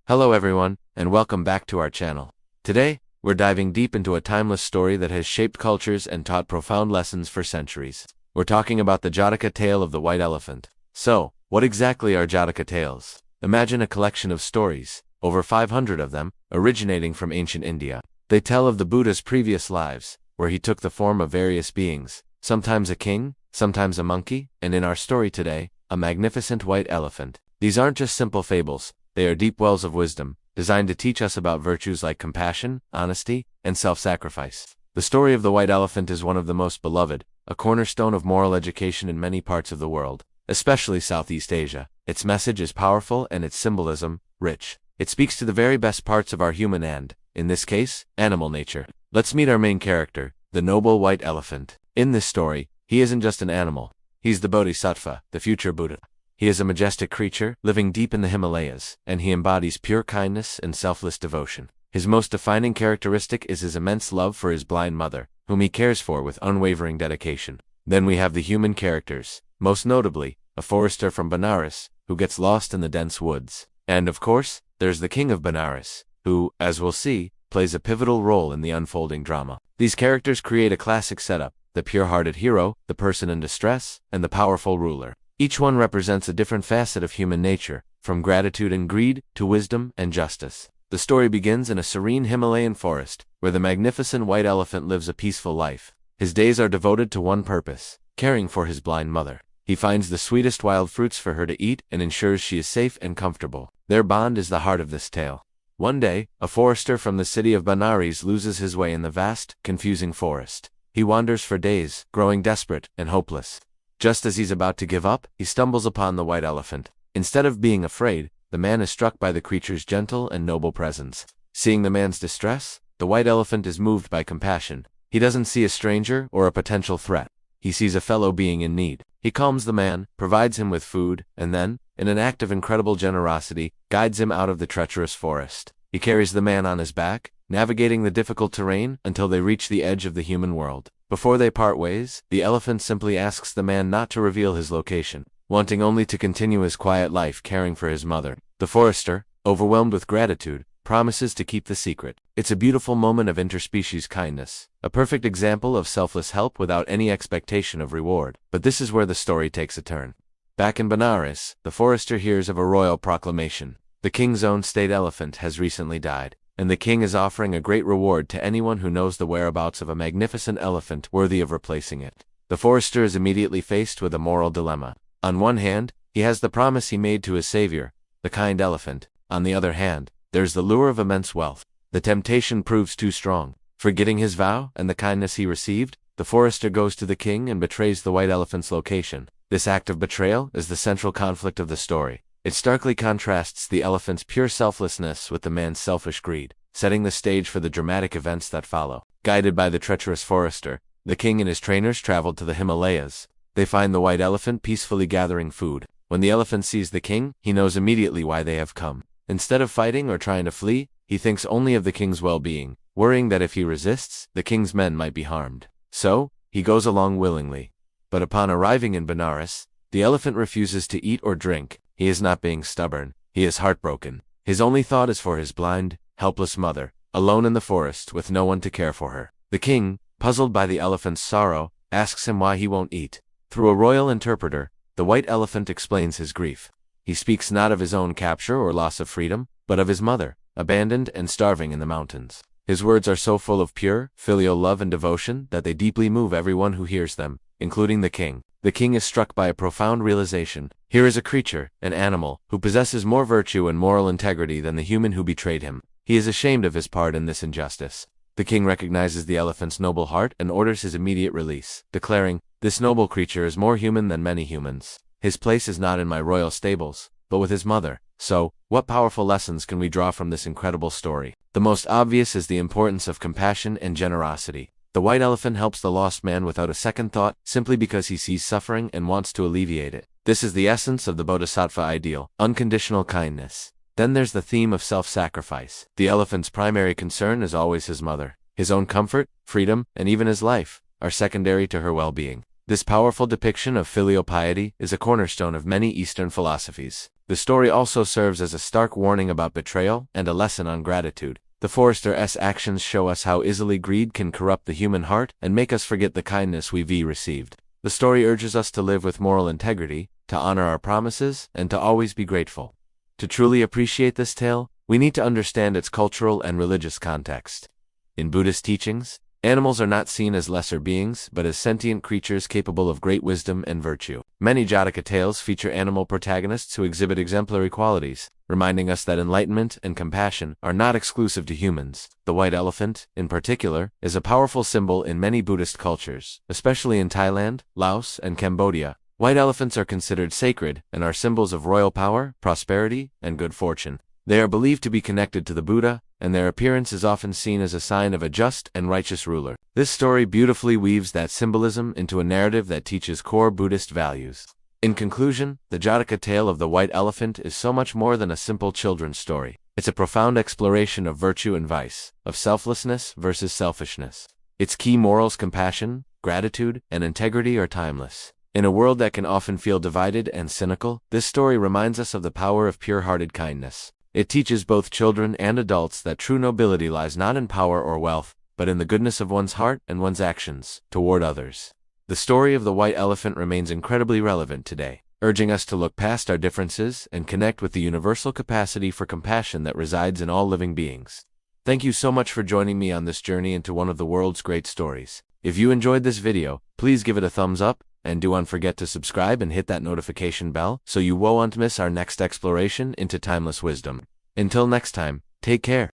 Hello everyone, and welcome back to our channel. Today, we're diving deep into a timeless story that has shaped cultures and taught profound lessons for centuries. We're talking about the Jātaka Tale of the White Elephant. So, what exactly are Jātaka Tales? Imagine a collection of stories, over 500 of them, originating from ancient India. They tell of the Buddha's previous lives, where he took the form of various beings, sometimes a king, sometimes a monkey, and in our story today, a magnificent white elephant. These aren't just simple fables. They are deep wells of wisdom, designed to teach us about virtues like compassion, honesty, and self-sacrifice. The story of the white elephant is one of the most beloved, a cornerstone of moral education in many parts of the world, especially Southeast Asia. Its message is powerful and its symbolism, rich. It speaks to the very best parts of our human and, in this case, animal nature. Let's meet our main character, the noble white elephant. In this story, he isn't just an animal. He's the Bodhisattva, the future Buddha. He is a majestic creature, living deep in the Himalayas, and he embodies pure kindness and selfless devotion. His most defining characteristic is his immense love for his blind mother, whom he cares for with unwavering dedication. Then we have the human characters, most notably, a forester from Benares, who gets lost in the dense woods. And of course, there's the king of Benares, who, as we'll see, plays a pivotal role in the unfolding drama. These characters create a classic setup: the pure-hearted hero, the person in distress, and the powerful ruler. Each one represents a different facet of human nature, from gratitude and greed to wisdom and justice. The story begins in a serene Himalayan forest, where the magnificent white elephant lives a peaceful life. His days are devoted to one purpose: caring for his blind mother. He finds the sweetest wild fruits for her to eat and ensures she is safe and comfortable. Their bond is the heart of this tale. One day, a forester from the city of Benares loses his way in the vast, confusing forest. He wanders for days, growing desperate and hopeless. Just as he's about to give up, he stumbles upon the white elephant. Instead of being afraid, the man is struck by the creature's gentle and noble presence. Seeing the man's distress, the white elephant is moved by compassion. He doesn't see a stranger or a potential threat. He sees a fellow being in need. He calms the man, provides him with food, and then, in an act of incredible generosity, guides him out of the treacherous forest. He carries the man on his back, navigating the difficult terrain until they reach the edge of the human world. Before they part ways, the elephant simply asks the man not to reveal his location, wanting only to continue his quiet life caring for his mother. The forester, overwhelmed with gratitude, promises to keep the secret. It's a beautiful moment of interspecies kindness, a perfect example of selfless help without any expectation of reward. But this is where the story takes a turn. Back in Benares, the forester hears of a royal proclamation. The king's own state elephant has recently died, and the king is offering a great reward to anyone who knows the whereabouts of a magnificent elephant worthy of replacing it. The forester is immediately faced with a moral dilemma. On one hand, he has the promise he made to his savior, the kind elephant. On the other hand, there's the lure of immense wealth. The temptation proves too strong. Forgetting his vow and the kindness he received, the forester goes to the king and betrays the white elephant's location. This act of betrayal is the central conflict of the story. It starkly contrasts the elephant's pure selflessness with the man's selfish greed, setting the stage for the dramatic events that follow. Guided by the treacherous forester, the king and his trainers traveled to the Himalayas. They find the white elephant peacefully gathering food. When the elephant sees the king, he knows immediately why they have come. Instead of fighting or trying to flee, he thinks only of the king's well-being, worrying that if he resists, the king's men might be harmed. So, he goes along willingly. But upon arriving in Benares, the elephant refuses to eat or drink. He is not being stubborn. He is heartbroken. His only thought is for his blind, helpless mother, alone in the forest with no one to care for her. The king, puzzled by the elephant's sorrow, asks him why he won't eat. Through a royal interpreter, the white elephant explains his grief. He speaks not of his own capture or loss of freedom, but of his mother, abandoned and starving in the mountains. His words are so full of pure, filial love and devotion that they deeply move everyone who hears them, including the king. The king is struck by a profound realization. Here is a creature, an animal, who possesses more virtue and moral integrity than the human who betrayed him. He is ashamed of his part in this injustice. The king recognizes the elephant's noble heart and orders his immediate release, declaring, "This noble creature is more human than many humans. His place is not in my royal stables, but with his mother." So, what powerful lessons can we draw from this incredible story? The most obvious is the importance of compassion and generosity. The white elephant helps the lost man without a second thought, simply because he sees suffering and wants to alleviate it. This is the essence of the Bodhisattva ideal: unconditional kindness. Then there's the theme of self-sacrifice. The elephant's primary concern is always his mother. His own comfort, freedom, and even his life are secondary to her well-being. This powerful depiction of filial piety is a cornerstone of many Eastern philosophies. The story also serves as a stark warning about betrayal and a lesson on gratitude. The forester's actions show us how easily greed can corrupt the human heart and make us forget the kindness we've received. The story urges us to live with moral integrity, to honor our promises, and to always be grateful. To truly appreciate this tale, we need to understand its cultural and religious context. In Buddhist teachings, animals are not seen as lesser beings, but as sentient creatures capable of great wisdom and virtue. Many Jataka tales feature animal protagonists who exhibit exemplary qualities, reminding us that enlightenment and compassion are not exclusive to humans. The white elephant, in particular, is a powerful symbol in many Buddhist cultures, especially in Thailand, Laos, and Cambodia. White elephants are considered sacred and are symbols of royal power, prosperity, and good fortune. They are believed to be connected to the Buddha, and their appearance is often seen as a sign of a just and righteous ruler. This story beautifully weaves that symbolism into a narrative that teaches core Buddhist values. In conclusion, the Jātaka Tale of the White Elephant is so much more than a simple children's story. It's a profound exploration of virtue and vice, of selflessness versus selfishness. Its key morals, compassion, gratitude, and integrity are timeless. In a world that can often feel divided and cynical, this story reminds us of the power of pure-hearted kindness. It teaches both children and adults that true nobility lies not in power or wealth, but in the goodness of one's heart and one's actions toward others. The story of the white elephant remains incredibly relevant today, urging us to look past our differences and connect with the universal capacity for compassion that resides in all living beings. Thank you so much for joining me on this journey into one of the world's great stories. If you enjoyed this video, please give it a thumbs up, and don't forget to subscribe and hit that notification bell so you won't miss our next exploration into timeless wisdom. Until next time, take care.